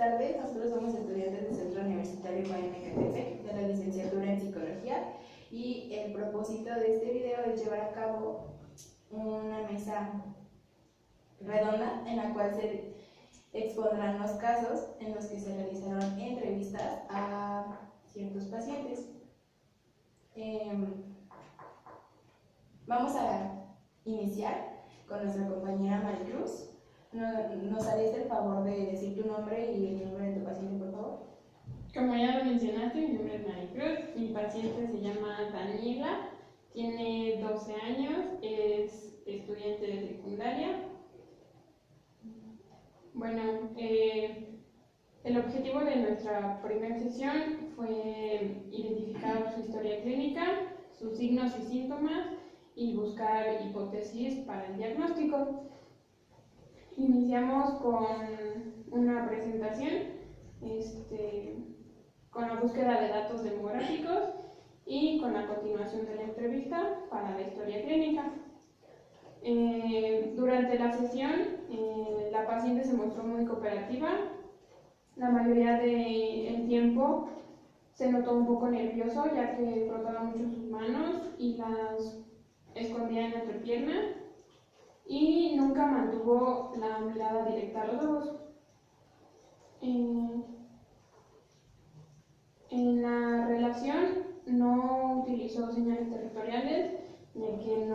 tardes, nosotros somos estudiantes del Centro Universitario Ecatepec de la licenciatura en Psicología y el propósito de este video es llevar a cabo una mesa redonda en la cual se expondrán los casos en los que se realizaron entrevistas a ciertos pacientes. Vamos a iniciar con nuestra compañera Maricruz. ¿Nos harías el favor de decir tu nombre y el nombre de tu paciente, por favor? Como ya lo mencionaste, mi nombre es Maricruz, mi paciente se llama Daniela, tiene 12 años, es estudiante de secundaria. Bueno, el objetivo de nuestra primera sesión fue identificar su historia clínica, sus signos y síntomas y buscar hipótesis para el diagnóstico. Iniciamos con una presentación, con la búsqueda de datos demográficos y con la continuación de la entrevista para la historia clínica. Durante la sesión, la paciente se mostró muy cooperativa. La mayoría del tiempo se notó un poco nervioso, ya que frotaba mucho sus manos y las escondía en la entrepierna y nunca mantuvo la mirada directa a los ojos. En la relación no utilizó señales territoriales, ya que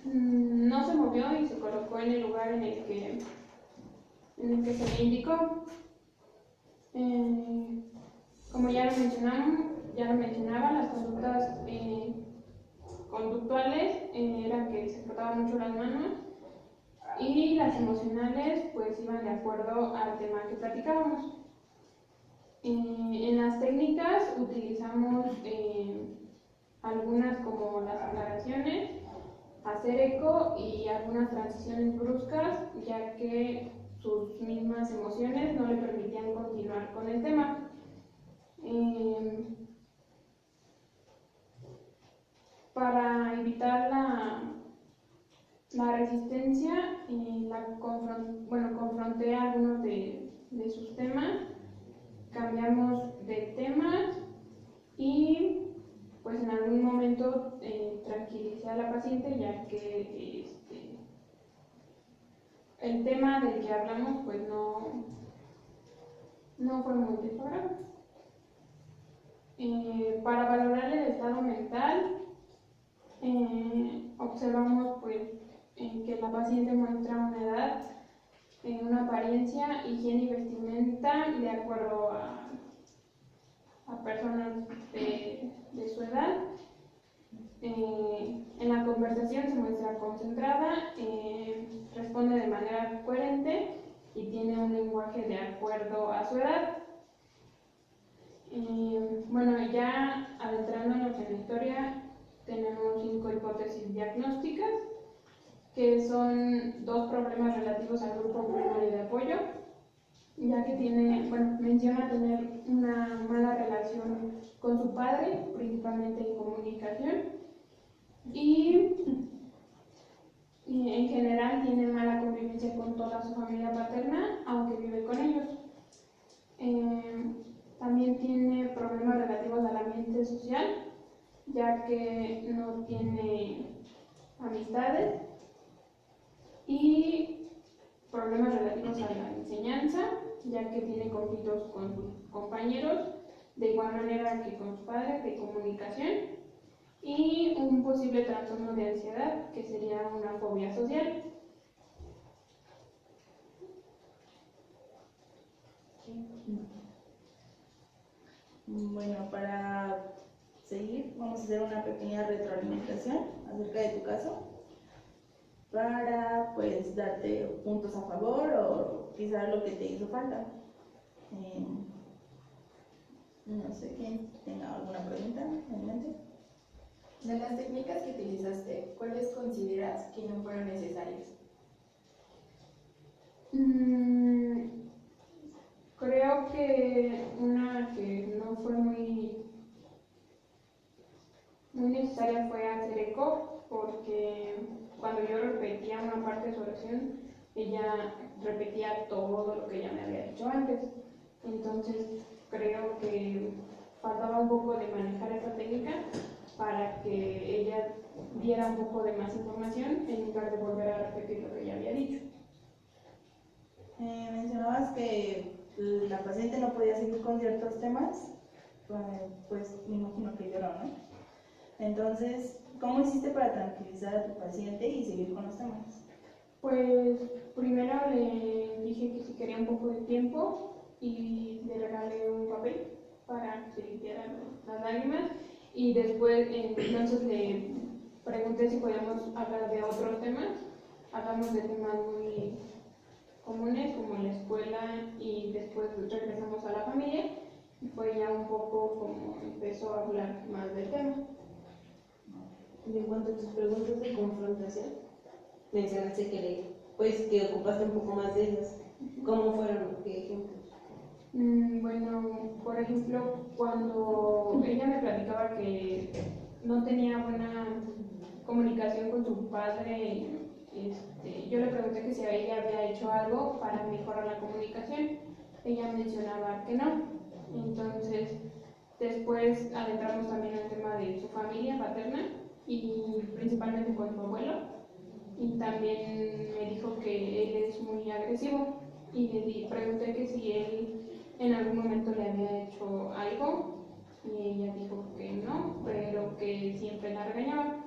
no se movió y se colocó en el lugar en el que se le indicó. Como ya lo mencionaba, las conductas conductuales eran que se frotaban mucho las manos y las emocionales pues iban de acuerdo al tema que platicábamos. En las técnicas utilizamos algunas como las aclaraciones, hacer eco y algunas transiciones bruscas, ya que sus mismas emociones no le permitían continuar con el tema. Para evitar la resistencia, confronté algunos de sus temas, cambiamos de temas y pues en algún momento tranquilicé a la paciente, ya que el tema del que hablamos pues no fue muy de su agrado. Para valorar el estado mental, observamos pues, que la paciente muestra una edad, una apariencia, higiene y vestimenta de acuerdo a personas de su edad. En la conversación se muestra concentrada, responde de manera coherente y tiene un lenguaje de acuerdo a su edad. Bueno, ya adentrándonos en la historia, tenemos 5 hipótesis diagnósticas, que son 2 problemas relativos al grupo primario de apoyo, ya que menciona tener una mala relación con su padre, principalmente en comunicación, y en general tiene mala convivencia con toda su familia paterna, aunque vive con ellos. También tiene problemas relativos al ambiente social, ya que no tiene amistades, y problemas relativos a la enseñanza, ya que tiene conflictos con sus compañeros, de igual manera que con su padre, de comunicación, y un posible trastorno de ansiedad, que sería una fobia social. Bueno, para seguir vamos a hacer una pequeña retroalimentación acerca de tu caso para pues darte puntos a favor o quizás lo que te hizo falta. No sé quién tenga alguna pregunta en mente. De las técnicas que utilizaste, ¿cuáles consideras que no fueron necesarias? Creo que una que no fue muy necesaria fue hacer eco, porque cuando yo repetía una parte de su oración ella repetía todo lo que ya me había dicho antes. Entonces creo que faltaba un poco de manejar esa técnica para que ella diera un poco de más información en lugar de volver a repetir lo que ya había dicho. Mencionabas que la paciente no podía seguir con ciertos temas, pues me imagino que lloró, ¿no? Entonces, ¿cómo hiciste para tranquilizar a tu paciente y seguir con los temas? Pues primero le dije que si quería un poco de tiempo y le regalé un papel para que se limpiara las lágrimas, y después entonces le pregunté si podíamos hablar de otros temas. Hablamos de temas muy comunes como la escuela, y después regresamos a la familia y fue ya un poco como empezó a hablar más del tema. Y en cuanto a tus preguntas de confrontación, mencionaste que ocupaste un poco más de ellas. ¿Cómo fueron? ¿Qué ejemplos? Bueno, por ejemplo, cuando ella me platicaba que no tenía buena comunicación con su padre, yo le pregunté que si ella había hecho algo para mejorar la comunicación. Ella mencionaba que no. Entonces, después adentramos también el tema de su familia paterna y principalmente con su abuelo. Y también me dijo que él es muy agresivo y le pregunté que si él en algún momento le había hecho algo, y ella dijo que no, pero que siempre la regañaba.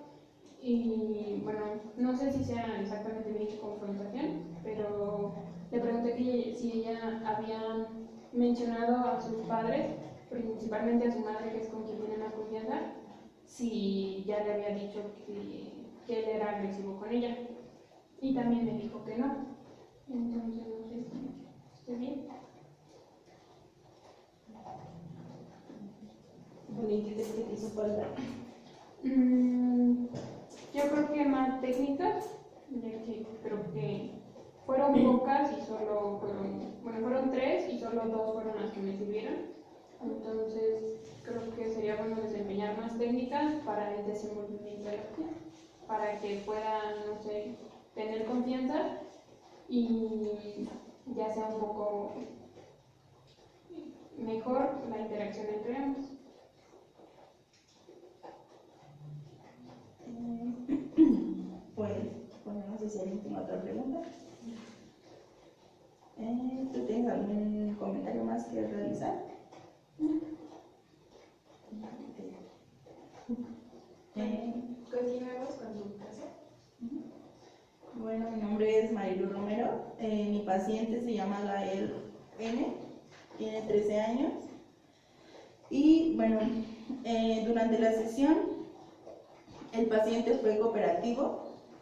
Y bueno, no sé si sea exactamente bien su confrontación, pero le pregunté que si ella había mencionado a sus padres, principalmente a su madre, que es con quien tiene más confianza, si ya le había dicho que él era agresivo con ella. Y también me dijo que no. Entonces no sé si estoy bien. Bueno, ¿y qué te hizo falta? Yo creo que más técnicas, ya que creo que fueron pocas y solo fueron 3 y solo 2 fueron las que me sirvieron. Entonces creo que sería bueno desempeñar más técnicas para el desenvolvimiento de la paciente, para que pueda, no sé, tener confianza y ya sea un poco mejor la interacción entre ambos. Pues, bueno, no sé si alguien tiene otra pregunta. ¿Tú tienes algún comentario más que realizar? Continuemos con tu caso. Bueno, mi nombre es Marilu Romero. Mi paciente se llama Gael N. Tiene 13 años. Y bueno, durante la sesión, el paciente fue cooperativo.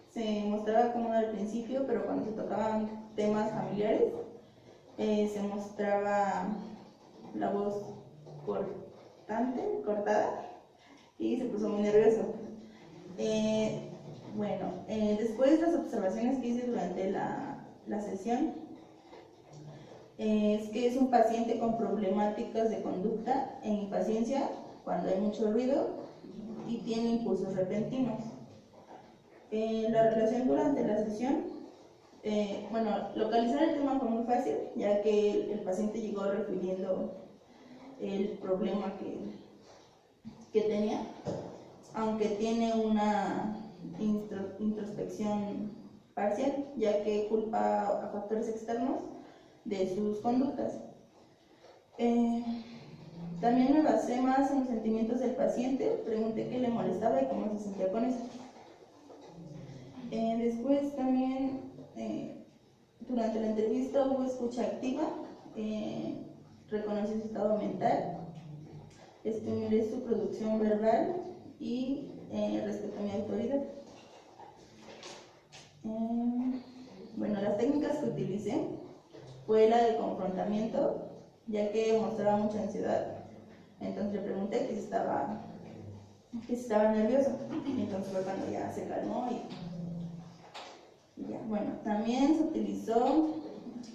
Se mostraba cómodo al principio, pero cuando se tocaban temas familiares, se mostraba la voz cortada, y se puso muy nervioso. Después las observaciones que hice durante la sesión es que es un paciente con problemáticas de conducta e impaciencia cuando hay mucho ruido y tiene impulsos repentinos. La relación durante la sesión, localizar el tema fue muy fácil, ya que el paciente llegó refiriendo el problema que tenía, aunque tiene una introspección parcial, ya que culpa a factores externos de sus conductas. También me basé más en los sentimientos del paciente, pregunté qué le molestaba y cómo se sentía con eso. Después también, durante la entrevista hubo escucha activa, reconocí su estado mental, estimulé su producción verbal y respecto a mi autoridad. Las técnicas que utilicé fue la de confrontamiento, ya que mostraba mucha ansiedad. Entonces le pregunté que si estaba nervioso. Entonces fue cuando ya se calmó y ya. Bueno, también se utilizó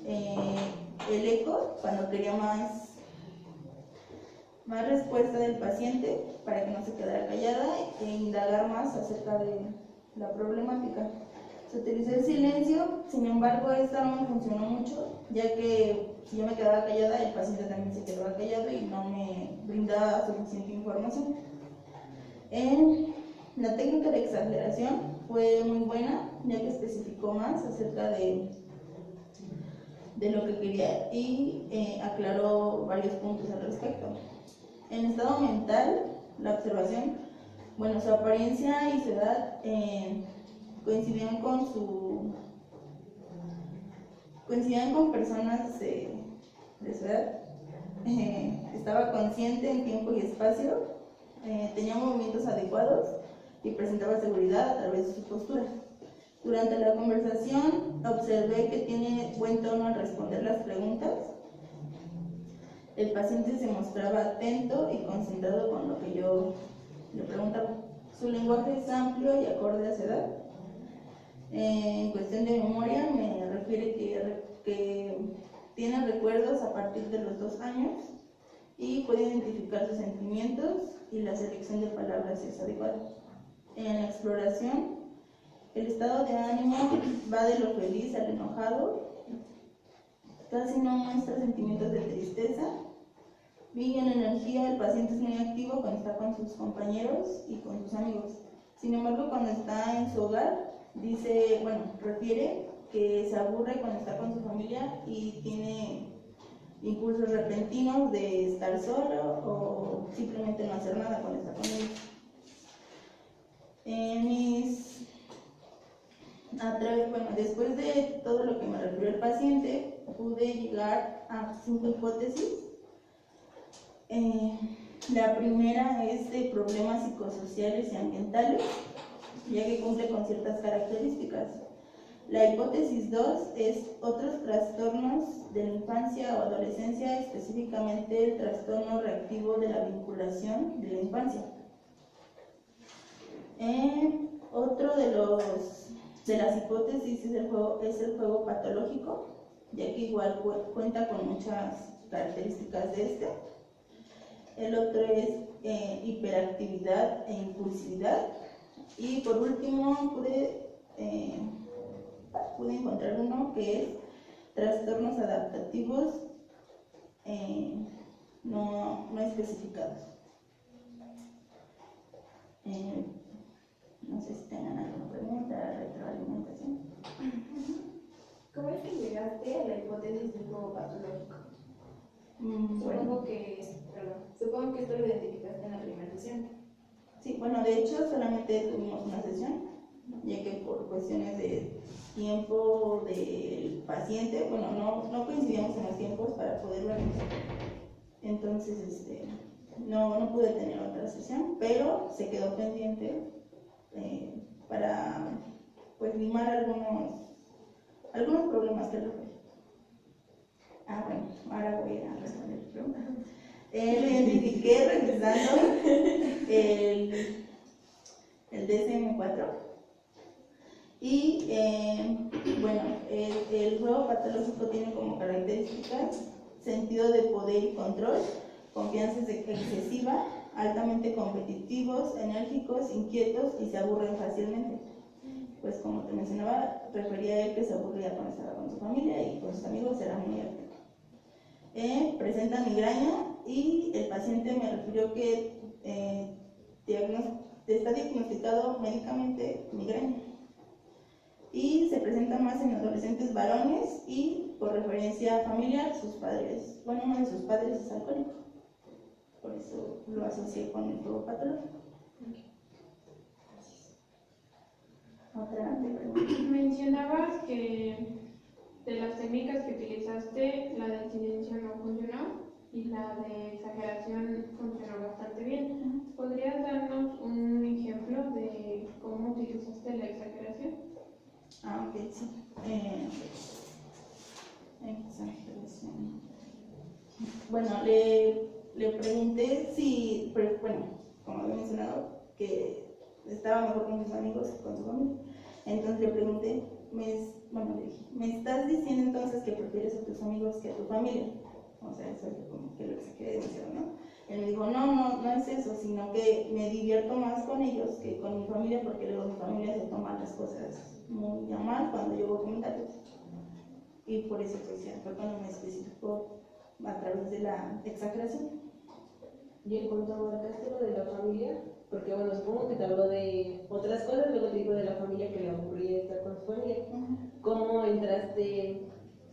el eco cuando quería más respuesta del paciente para que no se quedara callada e indagar más acerca de la problemática. Se utilizó el silencio, sin embargo, esta no me funcionó mucho, ya que si yo me quedaba callada, el paciente también se quedaba callado y no me brindaba suficiente información. La técnica de exageración fue muy buena, ya que especificó más acerca de lo que quería y aclaró varios puntos al respecto. En estado mental, la observación, bueno, su apariencia y su edad coincidían con personas de su edad. Estaba consciente en tiempo y espacio, tenía movimientos adecuados y presentaba seguridad a través de su postura. Durante la conversación observé que tiene buen tono al responder las preguntas. El paciente se mostraba atento y concentrado con lo que yo le preguntaba. Su lenguaje es amplio y acorde a su edad. En cuestión de memoria, me refiere que tiene recuerdos a partir de los 2 años y puede identificar sus sentimientos y la selección de palabras es adecuada. En la exploración, el estado de ánimo va de lo feliz al enojado, casi no muestra sentimientos de tristeza. Y en energía, el paciente es muy activo cuando está con sus compañeros y con sus amigos. Sin embargo, cuando está en su hogar, refiere que se aburre cuando está con su familia y tiene impulsos repentinos de estar solo o simplemente no hacer nada cuando está con ellos. Después de todo lo que me refirió el paciente, pude llegar a 5 hipótesis. La primera es de problemas psicosociales y ambientales, ya que cumple con ciertas características. La hipótesis 2 es otros trastornos de la infancia o adolescencia, específicamente el trastorno reactivo de la vinculación de la infancia. Otro de las hipótesis es el juego patológico, ya que igual cuenta con muchas características de este. El otro es hiperactividad e impulsividad. Y por último pude encontrar uno que es trastornos adaptativos no especificados. No sé si tengan alguna pregunta, retroalimentación. ¿Cómo es que llegaste a la hipótesis del juego patológico? Supongo que esto lo identificaste en la primera sesión. Sí, bueno, de hecho solamente tuvimos una sesión, ya que por cuestiones de tiempo del paciente, no coincidíamos en los tiempos para poder vernos. Entonces, no pude tener otra sesión, pero se quedó pendiente para limar algunos problemas que referí. Ahora voy a responder tu pregunta. Lo identifiqué revisando el DSM-4 y el juego patológico tiene como características sentido de poder y control, confianza excesiva, altamente competitivos, enérgicos, inquietos y se aburren fácilmente. Pues como te mencionaba, refería a él que se aburría cuando estaba con su familia y con sus amigos era muy activo. Presenta migraña y el paciente me refirió que está diagnosticado médicamente migraña y se presenta más en adolescentes varones y por referencia familiar, uno de sus padres es alcohólico, por eso lo asocié con el juego patológico. Otra pregunta. Mencionabas que de las técnicas que utilizaste, la de silencio no funcionó y la de exageración funcionó bastante bien. ¿Podrías darnos un ejemplo de cómo utilizaste la exageración? Ok, sí. Exageración. Bueno, le pregunté si, como había mencionado, que estaba mejor con sus amigos que con su familia. Entonces le pregunté, le dije, ¿me estás diciendo entonces que prefieres a tus amigos que a tu familia? O sea, eso es como que lo exageré demasiado, ¿no? Él me dijo, no es eso, sino que me divierto más con ellos que con mi familia, porque luego mi familia se toma las cosas muy a mal cuando yo hago comentarios. Y por eso pues ya fue cuando me especificó a través de la exageración. Y en cuanto abarcaste lo de la familia, porque bueno, supongo que te habló de otras cosas, luego te digo de la familia que le aburría estar con su familia. ¿Cómo entraste,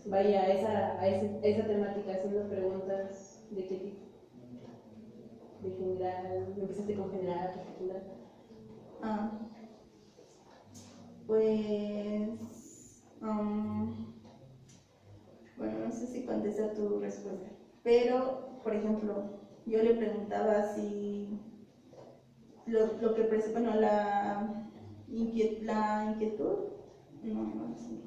vaya, a esa temática haciendo preguntas de qué tipo? ¿De general? ¿Empezaste con general, particular? Pues, bueno, no sé si contesta tu respuesta, pero, por ejemplo, yo le preguntaba si lo que bueno, la inquietud, no sé,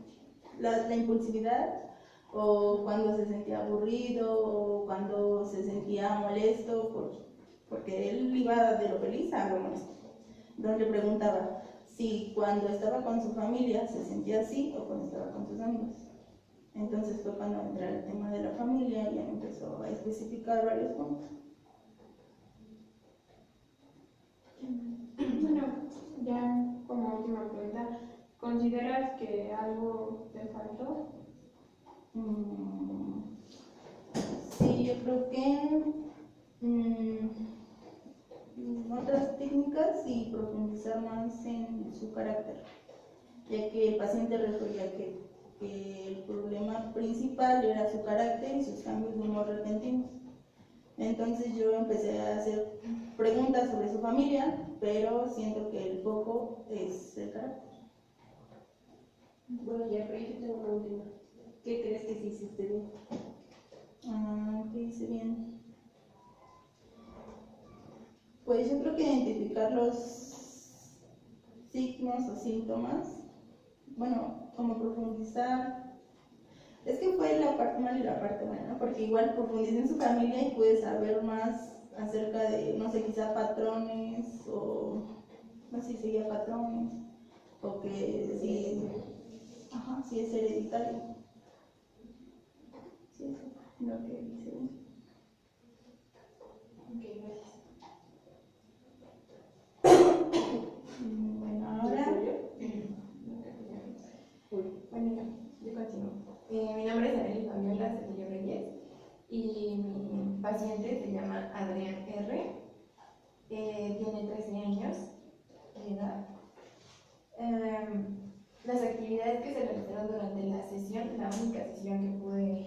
la impulsividad, o cuando se sentía aburrido, o cuando se sentía molesto, porque él iba de lo feliz a lo molesto. Entonces le preguntaba si cuando estaba con su familia se sentía así o cuando estaba con sus amigos. Entonces fue cuando entré al tema de la familia y ya me empezó a especificar varios puntos. Bueno, ya como última pregunta, ¿consideras que algo te faltó? Sí, yo creo que otras técnicas y profundizar más en su carácter, ya que el paciente refería que el problema principal era su carácter y sus cambios de humor repentinos. Entonces yo empecé a hacer preguntas sobre su familia, pero siento que el foco es el carácter. Bueno, ya, pero yo tengo una última. ¿Qué crees que sí hiciste bien? ¿Qué hice bien? Pues yo creo que identificar los signos o síntomas, bueno, como profundizar, es que fue la parte mala y la parte buena, ¿no? Porque igual profundicé en su familia y pude saber más acerca de, no sé, quizá patrones, o no sé si seguía patrones, o que sí es hereditario. Sí, es lo que hice bien. Ok, gracias. Bueno, ahora Bueno, yo continúo. Mi nombre es Arely Fabiola Cedillo Reyes y mi paciente se llama Adrián R. Tiene 13 años de edad. Las actividades que se realizaron durante la sesión, la única sesión que pude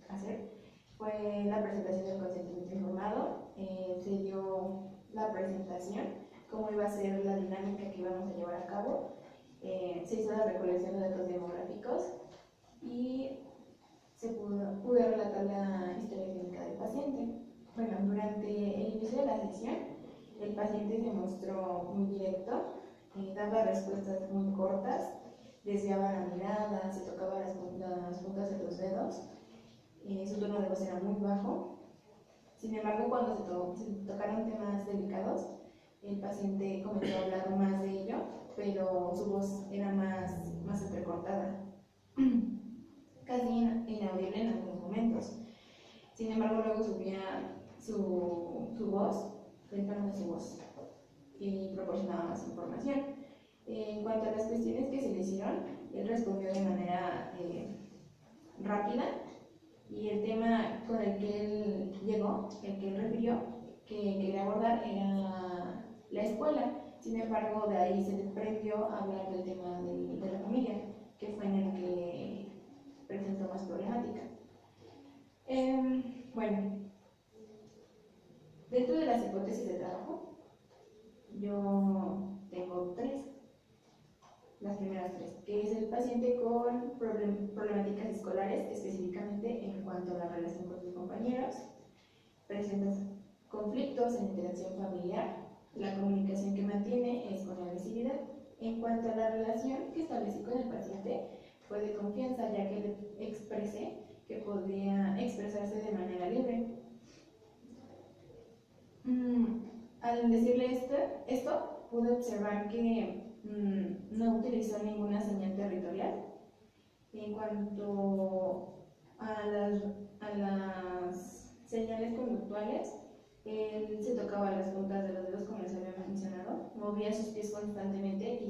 hacer, fue la presentación del consentimiento informado. Se dio la presentación, cómo iba a ser la dinámica que íbamos a llevar a cabo. Se hizo la recolección de datos demográficos y pude relatar la historia clínica del paciente. Bueno, durante el inicio de la sesión, el paciente se mostró muy directo, daba respuestas muy cortas, desviaba la mirada, se tocaba las puntas de los dedos, su tono de voz era muy bajo. Sin embargo, cuando se tocaron temas delicados, el paciente comenzó a hablar más de ello, pero su voz era más entrecortada, casi inaudible en algunos momentos. Sin embargo, luego subía su voz, el tono de su voz, y proporcionaba más información. En cuanto a las cuestiones que se le hicieron, él respondió de manera rápida, y el tema con el que él llegó, el que él refirió, que quería abordar, era la escuela. Sin embargo, de ahí se desprendió a hablar del tema de la familia, que fue en el que presentó más problemática. Bueno, dentro de las hipótesis de trabajo, yo tengo las primeras tres, que es el paciente con problemáticas escolares, específicamente en cuanto a la relación con sus compañeros, presenta conflictos en interacción familiar, la comunicación que mantiene es con agresividad. En cuanto a la relación que establecí con el paciente, fue de confianza, ya que le expresé que podía expresarse de manera libre. Al decirle esto, pude observar que no utilizó ninguna señal territorial. En cuanto a las señales conductuales, él se tocaba las puntas de los dedos, como les había mencionado, movía sus pies constantemente y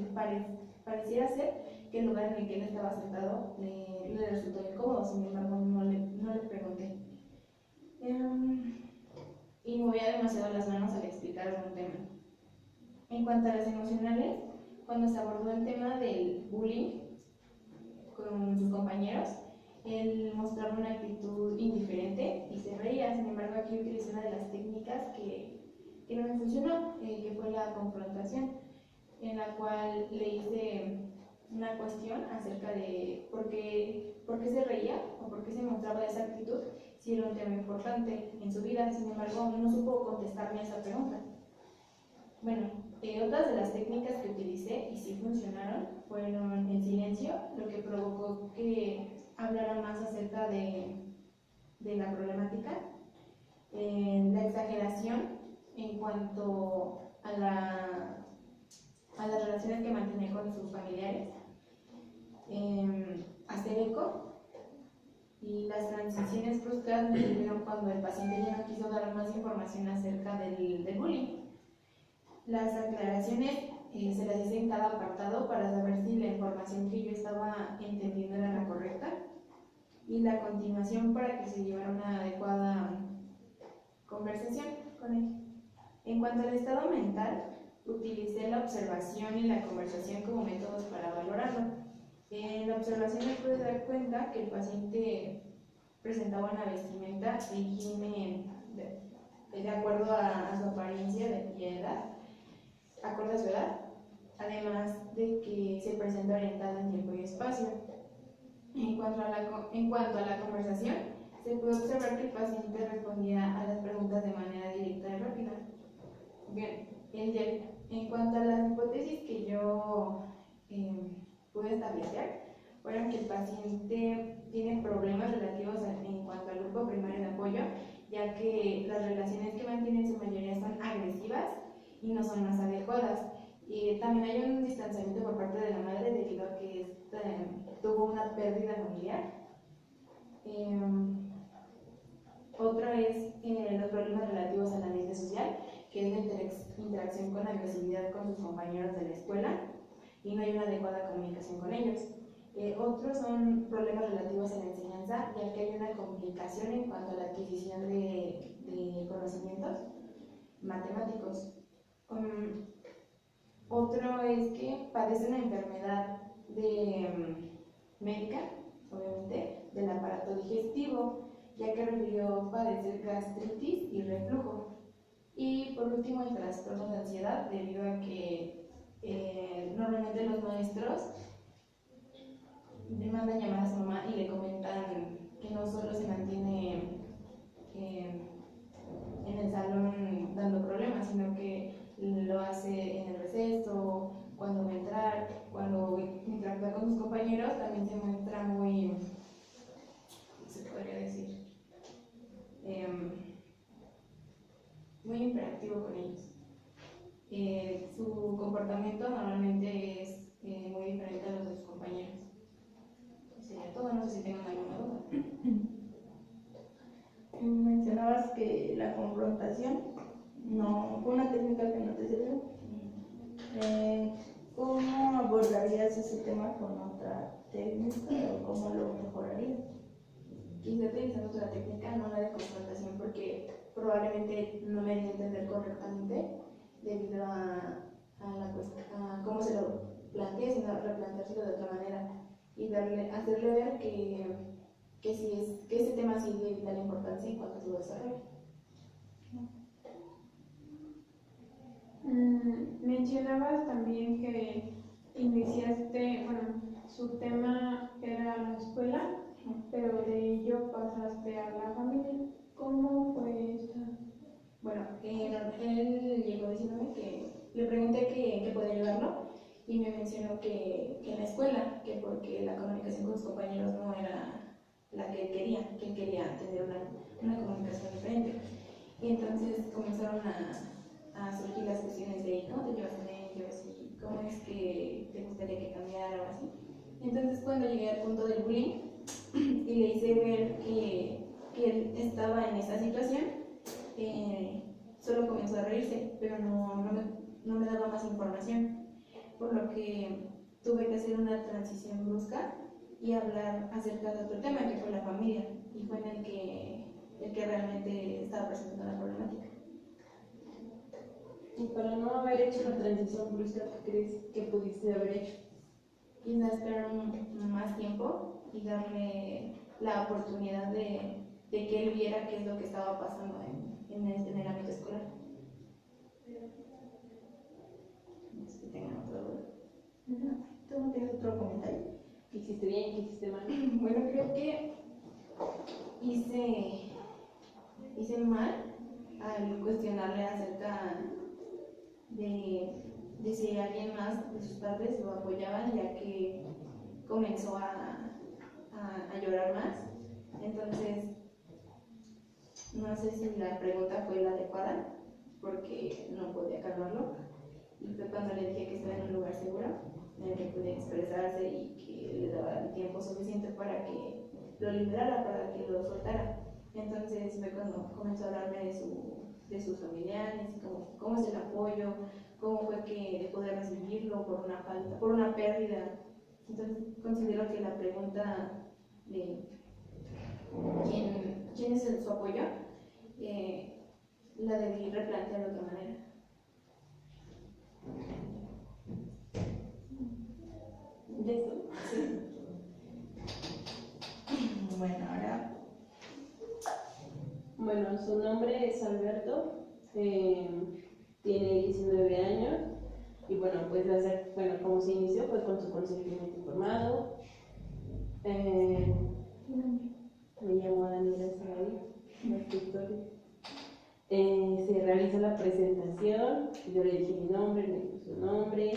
pareciera ser que el lugar en el que él estaba sentado le resultó incómodo, sin embargo no le pregunté. Y movía demasiado las manos al explicar algún tema. En cuanto a las emocionales, cuando se abordó el tema del bullying con sus compañeros, él mostraba una actitud indiferente y se reía. Sin embargo, aquí utilicé una de las técnicas que no me funcionó, que fue la confrontación, en la cual le hice una cuestión acerca de por qué se reía o por qué se mostraba esa actitud si era un tema importante en su vida. Sin embargo, no supo contestarme a esa pregunta. Bueno, otras de las técnicas que utilicé y sí funcionaron fueron el silencio, lo que provocó que hablara más acerca de la problemática, la exageración en cuanto a las relaciones que mantenía con sus familiares, hacer eco, y las transiciones bruscas me sirvieron cuando el paciente ya no quiso dar más información acerca del bullying. Las aclaraciones se las hice en cada apartado para saber si la información que yo estaba entendiendo era la correcta, y la continuación para que se llevara una adecuada conversación con él. En cuanto al estado mental, utilicé la observación y la conversación como métodos para valorarlo. En la observación me pude dar cuenta que el paciente presentaba una vestimenta de higiene de acuerdo a su apariencia y edad, acorde a su edad, además de que se presenta orientada en tiempo y espacio. En cuanto a la conversación, se puede observar que el paciente respondía a las preguntas de manera directa y rápida. Bien, en cuanto a las hipótesis que yo pude establecer, fueron que el paciente tiene problemas relativos en cuanto al grupo primario de apoyo, ya que las relaciones que mantiene en su mayoría son agresivas y no son las adecuadas. Y también hay un distanciamiento por parte de la madre debido a que tuvo una pérdida familiar. Otro es los problemas relativos al ambiente social, que es la interacción con agresividad con sus compañeros de la escuela y no hay una adecuada comunicación con ellos. Otros son problemas relativos a la enseñanza, ya que hay una complicación en cuanto a la adquisición de conocimientos matemáticos. Otro es que padece una enfermedad médica, obviamente, del aparato digestivo, ya que refirió padecer gastritis y reflujo. Y por último, el trastorno de ansiedad, debido a que normalmente los maestros le mandan llamar a su mamá y le comentan que no solo se mantiene en el salón dando problemas, sino que lo hace en el receso, cuando va a entrar, cuando interactúa con sus compañeros, también se muestra muy, se podría decir, muy interactivo con ellos. Su comportamiento normalmente es muy diferente a los de sus compañeros. Sería todo, no sé si tengan alguna duda. Mencionabas que la confrontación no fue una técnica que no te sirvió. ¿Cómo abordarías ese tema con otra técnica o cómo lo mejorarías? Quizá utilizando otra técnica, no la de confrontación, porque probablemente no me di a entender correctamente debido a cómo se lo planteé, sino replanteárselo de otra manera y hacerle ver que ese tema sí es de vital importancia en cuanto a su desarrollo. Mencionabas también que iniciaste, bueno, su tema era la escuela, pero de ello pasaste a la familia. ¿Cómo fue esta? Bueno, él llegó diciéndome que le pregunté qué podía ayudarlo y me mencionó que en la escuela, que porque la comunicación con sus compañeros no era la que él quería tener una comunicación diferente. Y entonces comenzaron a surgir las cuestiones de cómo te llevas con ellos y cómo es que te gustaría que cambiara o así. Entonces cuando llegué al punto del bullying y le hice ver que él estaba en esa situación, solo comenzó a reírse, pero no me daba más información, por lo que tuve que hacer una transición brusca y hablar acerca de otro tema que fue la familia, y fue en el que realmente estaba presentando la problemática. Y para no haber hecho la transición brusca, ¿qué crees que pudiste haber hecho? Quizás esperar más tiempo y darle la oportunidad de que él viera qué es lo que estaba pasando en el ámbito escolar. No sé si tengan otra duda. ¿Tú no tienes otro comentario? ¿Qué hiciste bien? ¿Qué hiciste mal? Bueno, creo que hice mal al cuestionarle acerca de si alguien más de sus padres lo apoyaban, ya que comenzó a llorar más. Entonces, no sé si la pregunta fue la adecuada, porque no podía calmarlo. Y fue cuando le dije que estaba en un lugar seguro, en el que podía expresarse y que le daba el tiempo suficiente para que lo liberara, para que lo soltara. Entonces fue cuando comenzó a hablarme de sus familiares, cómo es el apoyo, cómo fue que dejó de recibirlo por una falta, por una pérdida. Entonces considero que la pregunta de quién es su apoyo, la debí replantear de otra manera. ¿Listo? Sí. Bueno, ahora Bueno, su nombre es Alberto, tiene 19 años y bueno, pues como se inició fue con su consentimiento informado. Me llamo Daniela Saraí, la escritora. Se realizó la presentación, yo le dije mi nombre, me dijo su nombre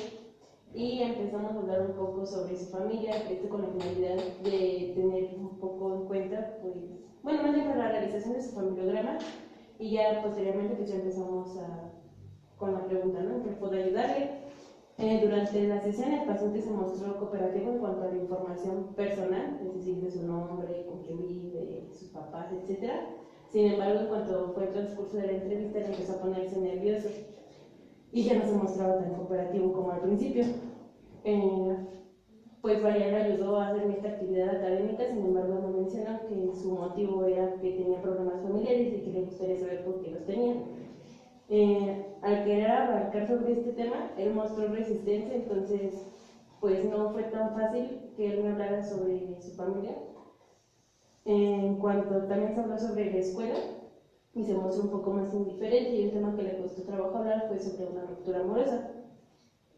y empezamos a hablar un poco sobre su familia, esto con la finalidad de tener un poco en cuenta, pues, bueno, más bien para la realización de su familiograma, y ya posteriormente pues ya empezamos con la pregunta, ¿no? ¿Qué puedo ayudarle? Durante la sesión el paciente se mostró cooperativo en cuanto a la información personal, es decir, de su nombre, con quién vive, sus papás, etc. Sin embargo, en cuanto fue el transcurso de la entrevista, le empezó a ponerse nervioso y ya no se mostraba tan cooperativo como al principio. Pues María le ayudó a hacer esta actividad académica, sin embargo no mencionó que su motivo era que tenía problemas familiares y que le gustaría saber por qué los tenía. Al querer abarcar sobre este tema, él mostró resistencia, entonces pues no fue tan fácil que él me hablara sobre su familia. En cuanto también se habló sobre la escuela y se mostró un poco más indiferente, y el tema que le costó trabajo hablar fue sobre una ruptura amorosa.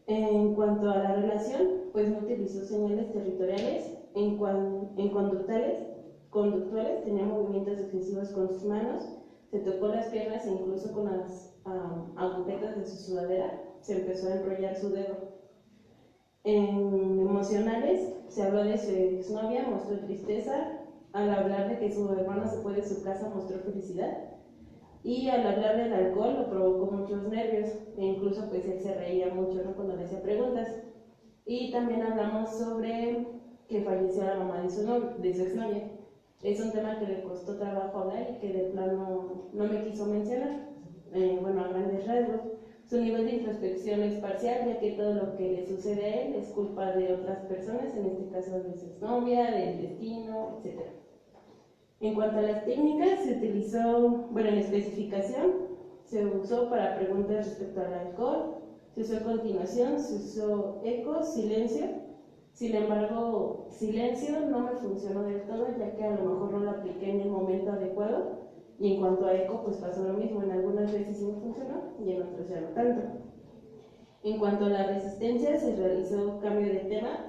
En cuanto a la relación, pues no utilizó señales territoriales. En conductuales, tenía movimientos excesivos con sus manos, se tocó las piernas e incluso con las agujetas de su sudadera se empezó a enrollar su dedo. En emocionales, se habló de su exnovia, mostró tristeza. Al hablar de que su hermano se fue de su casa, mostró felicidad. Y al hablar del alcohol lo provocó muchos nervios, e incluso pues él se reía mucho, ¿no?, cuando le hacía preguntas. Y también hablamos sobre que falleció la mamá de su exnovia. Es un tema que le costó trabajo hablar y que de plano no me quiso mencionar. Bueno, a grandes rasgos, su nivel de introspección es parcial, ya que todo lo que le sucede a él es culpa de otras personas, en este caso de su exnovia, del destino, etc. En cuanto a las técnicas, se utilizó, bueno, en especificación, se usó para preguntas respecto al alcohol, se usó a continuación, se usó eco, silencio. Sin embargo, silencio no me funcionó del todo, ya que a lo mejor no lo apliqué en el momento adecuado. Y en cuanto a eco, pues pasó lo mismo, en algunas veces sí me funcionó y en otras ya no tanto. En cuanto a la resistencia, se realizó cambio de tema,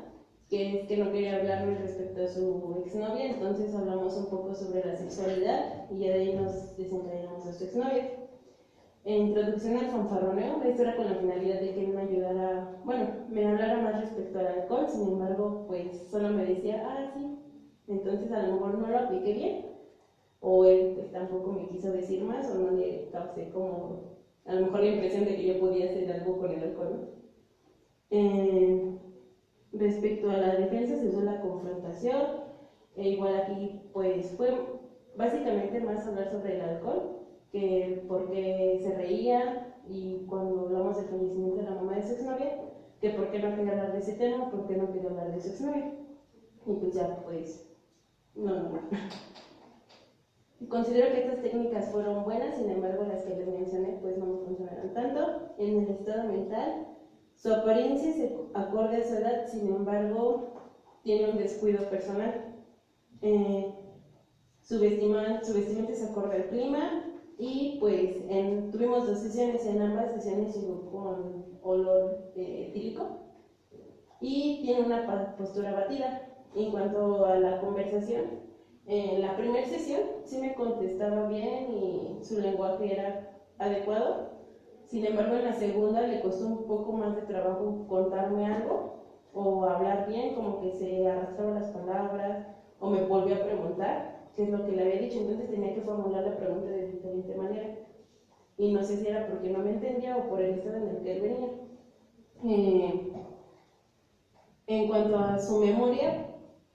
que es que no quería hablarme respecto a su exnovia, entonces hablamos un poco sobre la sexualidad y ya de ahí nos desencadenamos a su exnovia. En introducción al fanfarroneo, esto era con la finalidad de que él me ayudara, bueno, me hablara más respecto al alcohol, sin embargo, pues solo me decía, sí, entonces a lo mejor no lo apliqué bien, o él pues tampoco me quiso decir más, o no le causé como, a lo mejor la impresión de que yo podía hacer algo con el alcohol, ¿no? Respecto a la defensa se usó la confrontación, igual aquí pues fue básicamente más hablar sobre el alcohol, que porque se reía, y cuando hablamos del fallecimiento de la mamá de su exnovia, que por qué no quería hablar de ese tema, por qué no quería hablar de su exnovia. Y pues ya, pues, no. Considero que estas técnicas fueron buenas, sin embargo las que les mencioné pues no me funcionaron tanto. En el estado mental, su apariencia se acorde a su edad, sin embargo tiene un descuido personal. Su vestimenta se acorde al clima y pues tuvimos 2 sesiones, en ambas sesiones llegó con olor etílico y tiene una postura abatida. En cuanto a la conversación, en la primera sesión sí me contestaba bien y su lenguaje era adecuado. Sin embargo, en la segunda le costó un poco más de trabajo contarme algo o hablar bien, como que se arrastraban las palabras o me volvió a preguntar qué es lo que le había dicho. Entonces tenía que formular la pregunta de diferente manera. Y no sé si era porque no me entendía o por el estado en el que él venía. En cuanto a su memoria,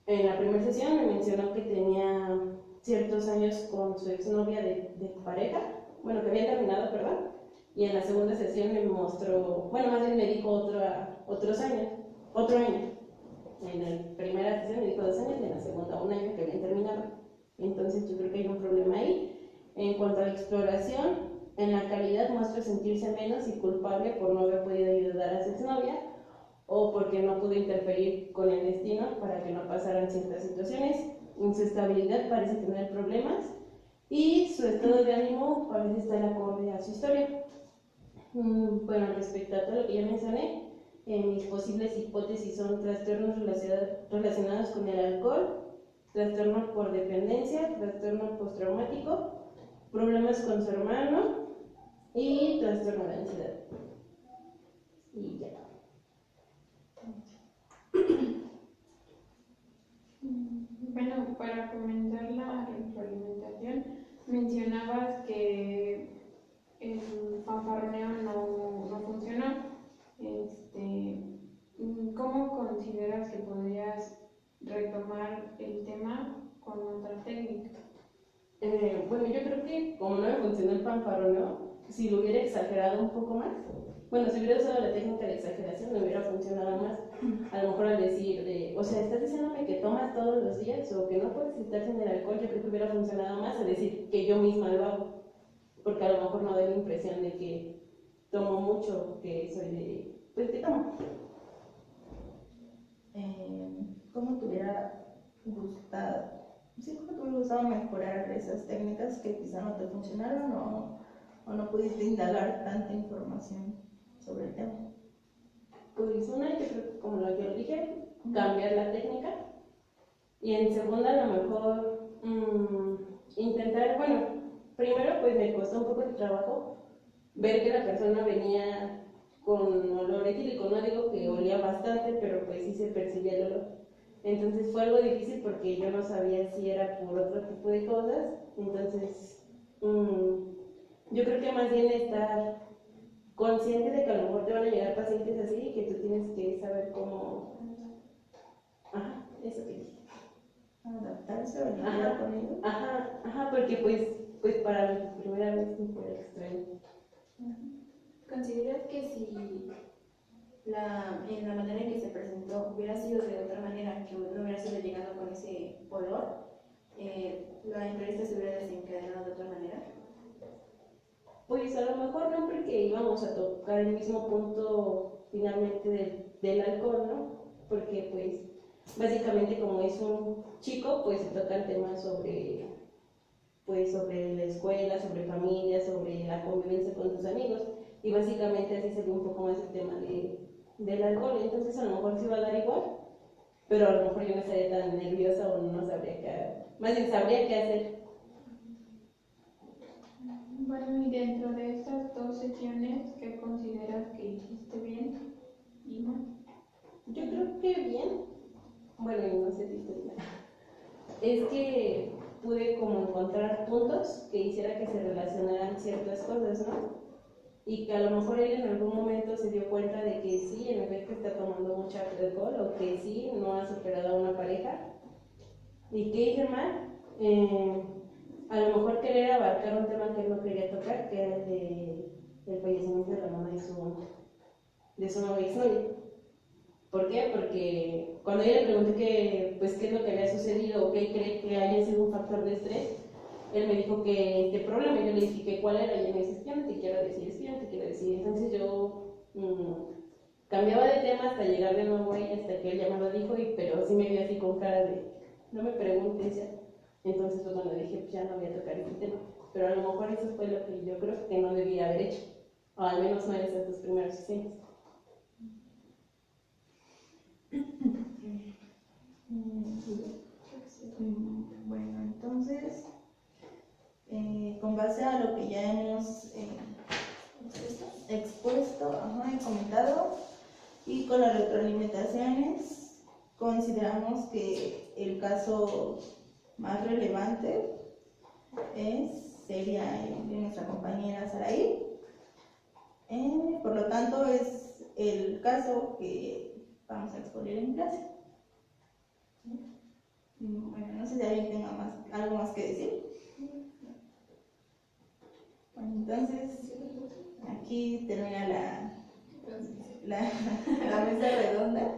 en la primera sesión me mencionó que tenía ciertos años con su exnovia de pareja, bueno, que habían terminado, perdón, y en la segunda sesión me mostró, bueno, más bien me dijo otro año. En la primera sesión me dijo 2 años y en la segunda 1 año que habían terminado. Entonces yo creo que hay un problema ahí. En cuanto a la exploración, en la calidad muestra sentirse menos y culpable por no haber podido ayudar a su exnovia o porque no pudo interferir con el destino para que no pasaran ciertas situaciones. En su estabilidad parece tener problemas y su estado de ánimo parece estar acorde a su historia. Bueno, respecto a todo lo que ya mencioné, mis posibles hipótesis son trastornos relacionados con el alcohol, trastorno por dependencia, trastorno postraumático, problemas con su hermano y trastorno de ansiedad. Y ya. Bueno, para comentar la retroalimentación, mencionabas que el fanfarroneo no funcionó. ¿Cómo consideras que podrías retomar el tema con otra técnica? Bueno, yo creo que como no me funcionó el fanfarroneo, si lo hubiera exagerado un poco más, bueno, si hubiera usado la técnica de exageración, me hubiera funcionado más. A lo mejor al decir, o sea, estás diciéndome que tomas todos los días o que no puedes estar sin el alcohol, yo creo que hubiera funcionado más a decir que yo misma lo hago, porque a lo mejor no da la impresión de que tomo mucho, que soy de, pues que tomo. ¿Cómo te hubiera gustado? Sí, ¿cómo te hubiera gustado mejorar esas técnicas que quizá no te funcionaron o no pudiste indagar tanta información sobre el tema? Pues una, yo creo que como lo que lo dije, cambiar la técnica. Y en segunda, a lo mejor intentar, bueno, primero pues me costó un poco de trabajo ver que la persona venía con olor etílico. No digo que olía bastante, pero pues sí se percibía el olor. Entonces fue algo difícil porque yo no sabía si era por otro tipo de cosas. Entonces, yo creo que más bien estar consciente de que a lo mejor te van a llegar pacientes así y que tú tienes que saber cómo. Ajá, eso que dije. Adaptarse o lidiar con ello. Ajá, porque pues para mi primera vez me fue extraño. ¿Consideras que si en la manera en que se presentó hubiera sido de otra manera, que no hubiera sido llegando con ese olor, la entrevista se hubiera desencadenado de otra manera? Pues a lo mejor no, porque íbamos a tocar el mismo punto finalmente del alcohol, ¿no? Porque pues básicamente como es un chico, pues se tocan temas sobre la escuela, sobre familia, sobre la convivencia con tus amigos, y básicamente así se ve un poco más el tema del alcohol. Entonces a lo mejor sí va a dar igual, pero a lo mejor yo no estaría tan nerviosa o no sabría más bien sabría qué hacer. Bueno, y dentro de estas 2 sesiones, ¿qué consideras que hiciste bien y mal? Yo creo que bien, bueno, y no sé si estoy bien, es que pude como encontrar puntos que hiciera que se relacionaran ciertas cosas, ¿no? Y que a lo mejor él en algún momento se dio cuenta de que sí, en efecto está tomando mucho alcohol, o que sí, no ha superado a una pareja. ¿Y qué hice mal? A lo mejor querer abarcar un tema que él no quería tocar, que era el fallecimiento de la mamá de su nueva exnovia. ¿Por qué? Porque cuando yo le pregunté pues, qué es lo que había sucedido o qué cree que haya sido un factor de estrés, él me dijo que este problema, yo le dije que cuál era, y él me dice, es que yo no te quiero decir, es que yo no te quiero decir. Entonces yo cambiaba de tema hasta llegar de nuevo ahí, hasta que él ya me lo dijo, pero sí me vio así con cara de, no me preguntes ya. Entonces fue cuando dije, pues ya no voy a tocar este tema. Pero a lo mejor eso fue lo que yo creo que no debía haber hecho, o al menos no en estos primeros sesiones. Bueno, entonces, con base a lo que ya hemos expuesto y comentado, y con las retroalimentaciones, consideramos que el caso más relevante sería el de nuestra compañera Saraí. Por lo tanto, es el caso que vamos a exponer en clase. Bueno, no sé si alguien tenga algo más que decir. Bueno, entonces, aquí termina la mesa redonda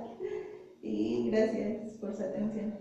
y gracias por su atención.